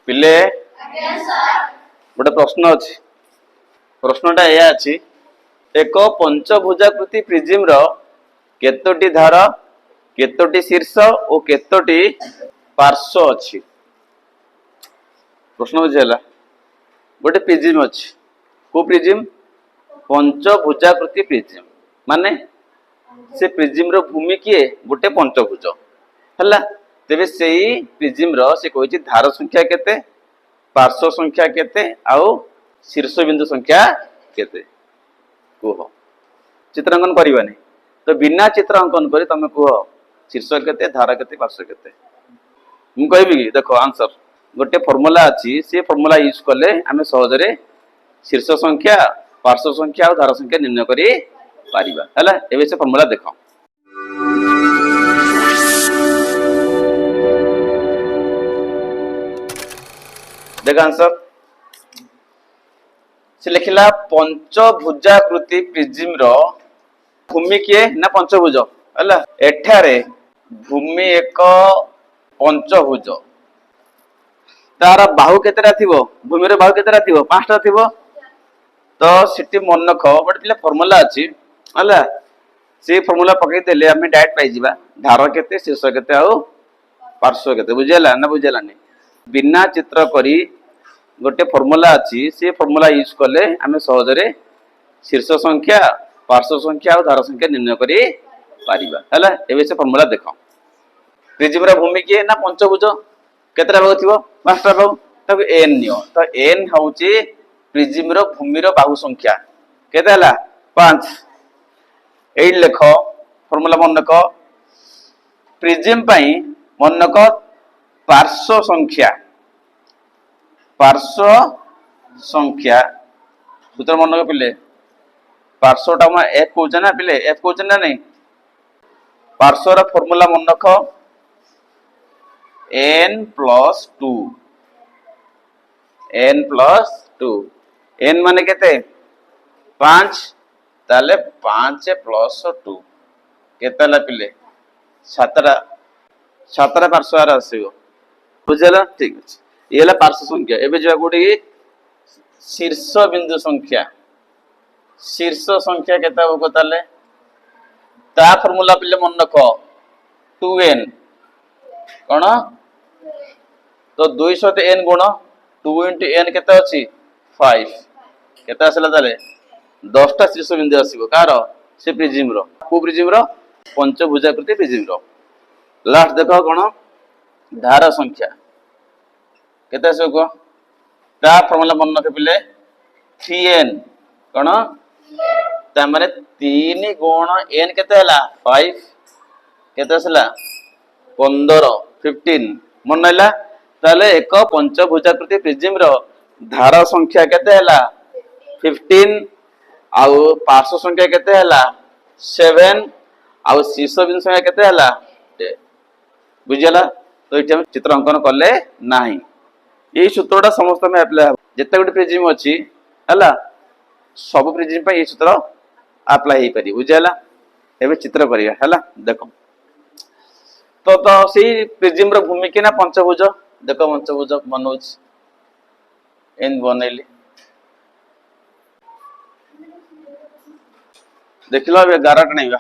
पिले गोटे प्रश्न अच्छी प्रश्नटा यह अच्छी एक पंचभुजाकृति प्रिज्म रो केतोटी धार केतोटी शीर्ष और केतोटी पार्श्व अच्छी प्रश्न बुझेगा गोटे प्रिज्म अच्छी को प्रिज्म पंचभुजाकृति प्रिज्म माने से प्रिज्म रो भूमि किए गोटे पंचभुज है तेरे से प्रिज्म रो से कही धार संख्या केते पार्श्व संख्या केते आउ शीर्ष बिंदु संख्या केते कुह चित्रांकन करवानी तो बिना चित्रांकन कर तुम कुह शीर्ष केते धार केते पार्श्व केते मु कहबी देखो आंसर गोटे फॉर्मूला अच्छी से फॉर्मूला यूज कले आम सहजरे शीर्ष संख्या पार्श्व संख्या और धार संख्या निर्णय करी पारिबा हला एबे से फॉर्मूला देखो देख आंसर से लिखला पंचभुजाकृति प्रिज्म रो भूमि किए ना पंचभुज हला एठारे भूमि एक पंचभुज तार बाहु केतेटा थिबो भूमि रो बाहु केतेटा थिबो पांचटा थिबो तो सिटी मन रख गोटे पिला फॉर्मूला अच्छी हला से फॉर्मूला पकई देले हमें डायरेक्ट पाई जिबा धार केते शीर्ष केते आ पार्श्व केते बुझेला ना बुझेलानी बिना चित्र करी गोटे फॉर्मूला अच्छी से फॉर्मूला यूज कले आम सहजरे शीर्ष संख्या पार्श्व संख्या और धार संख्या निर्णय करी पारिबा हला एबे से फॉर्मूला देखो प्रिज्म रो भूमि किए ना पंचभुज केतेटा बाहु थिबो पांचटा बाहु तब n नियो तो n होउची प्रिज्म रो भूमि रो बाहु संख्या केते हला 5 एई लेखो फॉर्मूला मन रखो प्रिज्म पई मन रखो पार्श्व संख्या सूत्र मन रखो पिले पार्श्वटा हम f कहउछ ना पिले f कहउछ ना नहीं पार्श्व रो फॉर्मूला मन रखो n+2 n माने केते 5 ताले 5 + 2 केतेला पिले 7 पार्श्व आसीबो बुझला ठीक अछि येला पार्श्व संख्या एबे जो गोटी शीर्ष बिंदु संख्या केता हो ताले ता फार्मूला पिले मन रखो 2n कोन तो 200 ते n गुण 2 * n केता अछि 5 केता आसला ताले 10 टा शीर्ष बिंदु आसीबो कार से प्रिज्म रो को प्रिज्म रो पंचभुजाकृति प्रिज्म रो लास्ट देखो कोन धार संख्या केता से को ता फॉर्मूला मन रखे पिले 3n कोन ता माने 3 गुण n केता हला 5 केता आसला 15 मन हला ताले एक पंचभुजाकृति प्रिज्म रो धार संख्या केते हला 15 आउ पार्श्व संख्या केते हला 7 आउ शीर्ष बिंदु संख्या केते हला 10 बुझला तो इथे हम चित्र अंकन करले नाही ये सूत्रटा समस्त में अप्लाई जते गोटे प्रिज्म अछि हला सब प्रिज्म पे ये सूत्र अप्लाई हे परि बुझला एबे चित्र करिया हला देखो तो सेही प्रिज्म रो भूमि के ना पंचभुज देखो पंचभुज बनौछ एन बनैली देखलो अब 11 टा नैबा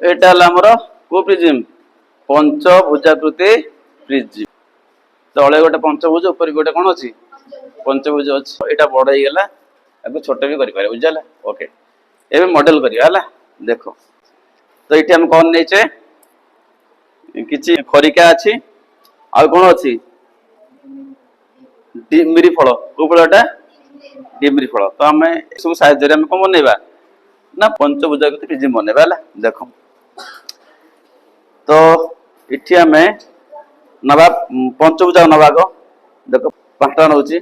एटा हमर को प्रिज्म पंचभुजाकृति प्रिज्म तले गोटे पंचभुज ऊपर गोटे कौन अच्छी पंचभुज अच्छी एटा बड़ ही गला अब छोट भी करि पारे बुझला ओके एबे मॉडल करिया हला देखो तो इठी हम कौन नेचे किछि खरिका अछि आ कोन अछि डिमरी फल को फलटा डिमरी फल तो हमें सब साहाय्य रे हम कोन बनेबा ना पंचभुजाकृति प्रिज्म बनेबा हला देखो तो इठी हमें नवा पंचभुजा नवा को देखो पांचटा नउची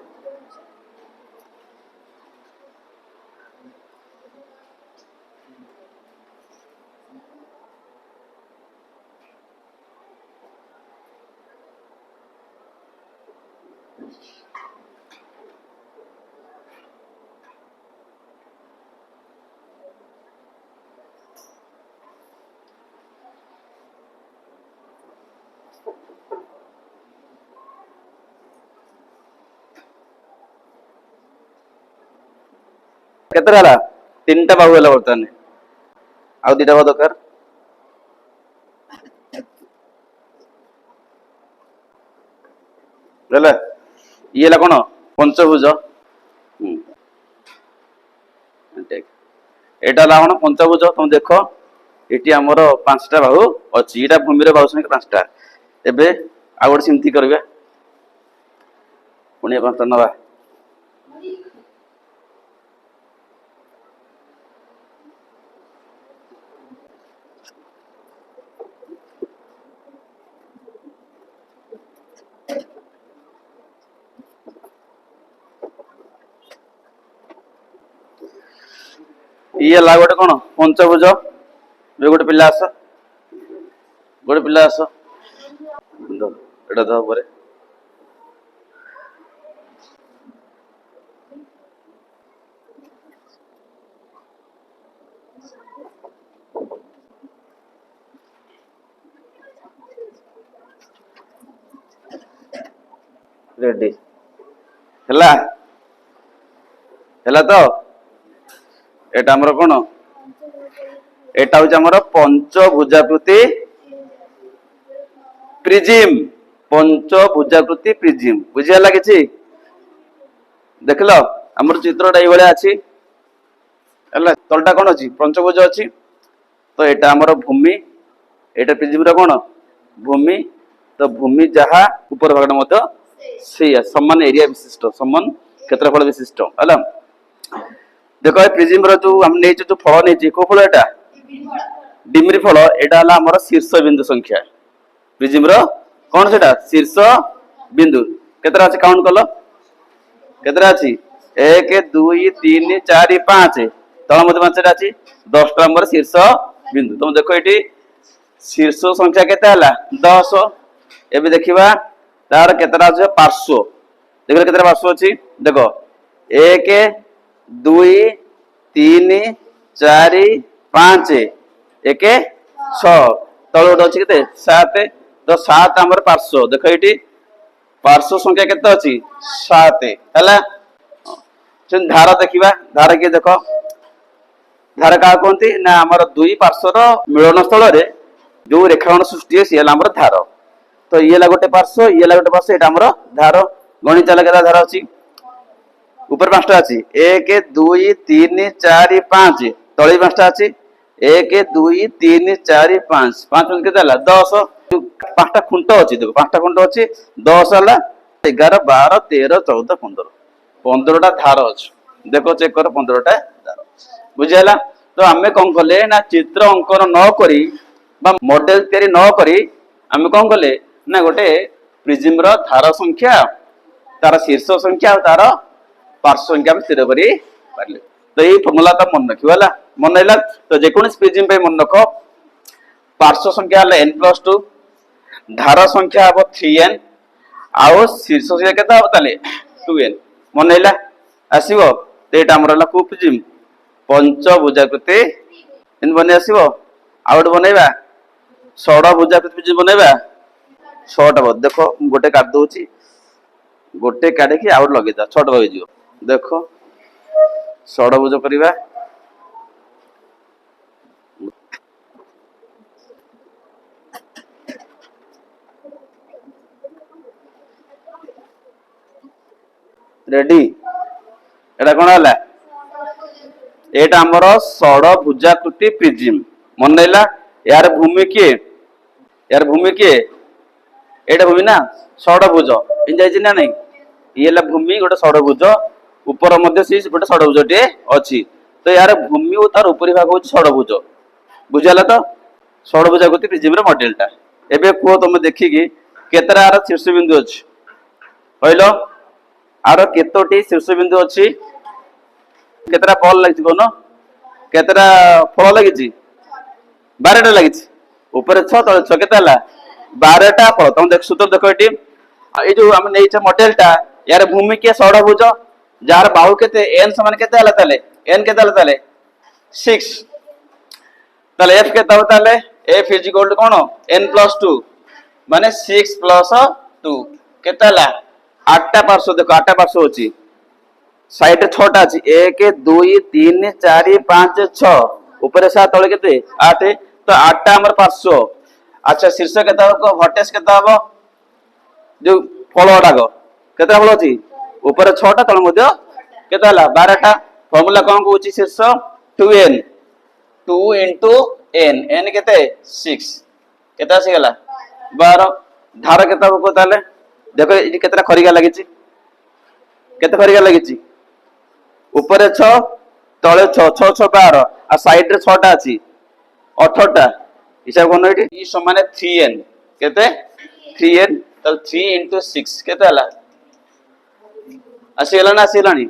केते हला 3टा बाहु हला बर्तमान आउ 2टा बाहु दरकार हला ये हला कोन पंचभुज एटा हला कोन पंचभुज तुम देखो एटी हमर 5टा बाहु अछि एटा भूमिर बाहु संख्या 5टा एबे आ गोटे सिमती करबा पुणी 5टा नवा ये ला गोटे कोन पंचभुज गोटे पिला आस एटा द परे रेडी हला हला तो एटा हमर कोन एटा हो हमर पंचभुजाकृति प्रिज्म पंचभुजाकृति प्रिज्म बुझिया लागिछि देखलो हमर चित्रटा ए भलिया अछि हला तलटा कोन अछि पंचभुज अछि तो एटा हमर भूमि एटा प्रिज्म रा कोन भूमि तो भूमि जहा ऊपर भागटा मध्य से समान एरिया विशिष्ट समान क्षेत्रफल विशिष्ट हला देखो ए प्रिज्म रो जो हम नै जो फल नै को फल एटा डिमरी फल एटा हला हमर शीर्ष बिंदु संख्या प्रिज्म रो कोन सेटा शीर्ष बिंदु केतरा अछि काउंट करलो केतरा अछि 1 2 3 4 5 तळ मध्य पांचटा अछि 10टा हमर शीर्ष बिंदु तुम देखो एटी शीर्ष संख्या केते हला 10 एबे देखिबा तार केतरा अछि पार्श्व देखो केतरा पार्श्व अछि देखो 1 2 3 4 5 1 6 तळ उठ अछि केते 7 तो 7 हमर पार्श्व देखो एटी पार्श्व संख्या केते अछि 7 हला चन धारा देखिबा धारा के देखो धारा का कोंती ना हमर दुई पार्श्वर मिलन स्थल रे जो रेखाखंड सृष्टि है हला हमर धार तो ये ला गोटे पार्श्व एटा हमर धार गणित चला केता धारा अछि ऊपर 5टा अछि 1 2 3 4 5 तळे 5टा अछि 1 2 3 4 5 5 केते हला 10 5टा खुंट अछि देखो 5टा खुंट अछि 10 हला 11 12 13 14 15 15टा धार अछि देखो चेक कर 15टा धार बुझियला तो हमें कोन कले ना चित्र अंकन न करी बा मॉडल तयारी न करी हमें कोन कले ना गोटे प्रिज्म रो धार संख्या तार शीर्ष संख्या और तार पार्श्व संख्या में स्थिर करी पारले तो ये फार्मूला तो मन रखियो हला मन हैला तो जे कोन प्रिज्म पे मन रखो पार्श्व संख्या हला n+2 धार संख्या हबो 3n आउ शीर्ष संख्या केता हबो ताले 2n मन हैला आसीबो तो एटा हमर हला को प्रिज्म पंचभुजाकृति इन बने आसीबो आउट बनेबा षडभुजाकृति प्रिज्म बनेबा 6टा बद देखो गोटे काट दोची गोटे काटे कि आउट लगे दा 6टा होई जियो देखो षडभुज करिबा रेडी एटा कोन हला एटा हमर षडभुजाकृति प्रिज्म मन नैला यार भूमि के एटा भूमि ना षडभुज इन जाय ना नहीं ये ला भूमि गोटे षडभुज ऊपर मध्य से गोटे षडभुजटे अछि तो यार भूमि और तार ऊपरी भाग होछि षडभुज बुझाला तो षडभुजाकृति प्रिज्म रो मॉडलटा एबे को तुम देखि कि केतरा आर शीर्ष बिंदु अछि कहलो आर केतोटी शीर्ष बिंदु अछि केतरा फल लागि कोन केतरा फल लागि 12टा लागि ऊपर 6 तळे 6 केता हला 12टा फल तुम देख सूत्र देखो एटी ए जो हम नै छ मॉडलटा यार भूमि के षडभुज जार बाहु केते n समान केते हला ताले n केते हला ताले 6 ताले f केते हला ताले f इज इक्वल टू कोन n+2 माने 6 + 2 केते हला 8टा पार्श्व देखो 8टा पार्श्व होची साइड रे 6टा अछि 1 2 3 4 5 6 ऊपर 7 तळे केते 8 तो 8टा हमर पार्श्व अच्छा शीर्ष केते हो वर्टेक्स केते हो जो फल डाग केते फल अछि ऊपर 6टा तळे मध्ये केते हला 12टा फार्मूला कोन कहूची शीर्ष 2n 2 into n n केते 6 केते आसी गला 12 धार केते हो ताले देखो इटी केतेटा खरिगा लागिची केते खरिगा लागिची ऊपर 6 तळे 6 6 6 12 आ साइड रे 6टा अछि 18टा हिसाब कोन इटी ई समान 3n केते 3n तो 3 into 6 केते हला आसी गला ना आसी लानी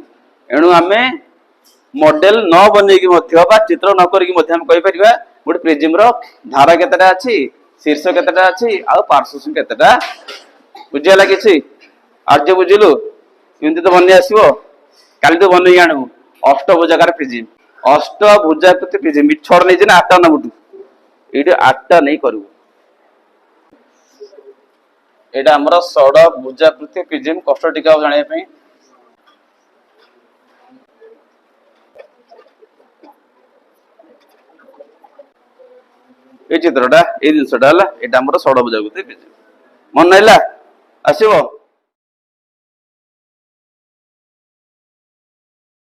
एणु आमे मॉडल न बनै की मध्य बा चित्र न करी की मध्य हम कहि परिबा गुड प्रिज्म रो धारा केतेटा अछि शीर्ष केतेटा अछि आ पार्श्व केतेटा बुझिया लागिछि आज बुझिलु किंतु तो बन्नी आसीबो काली तो बनै आणु अष्टभुजाकार प्रिज्म अष्टभुजाकृति प्रिज्म मिछड़ नै जे 8टा नबुटू एडी 8टा नै करू एडा हमर षडभुजाकृति प्रिज्म कष्ट टिका जाने पई ए चित्रटा ए दिनसटा हला एटा हमर षडभुजाकृति प्रिज्म मन नाइला आसीबो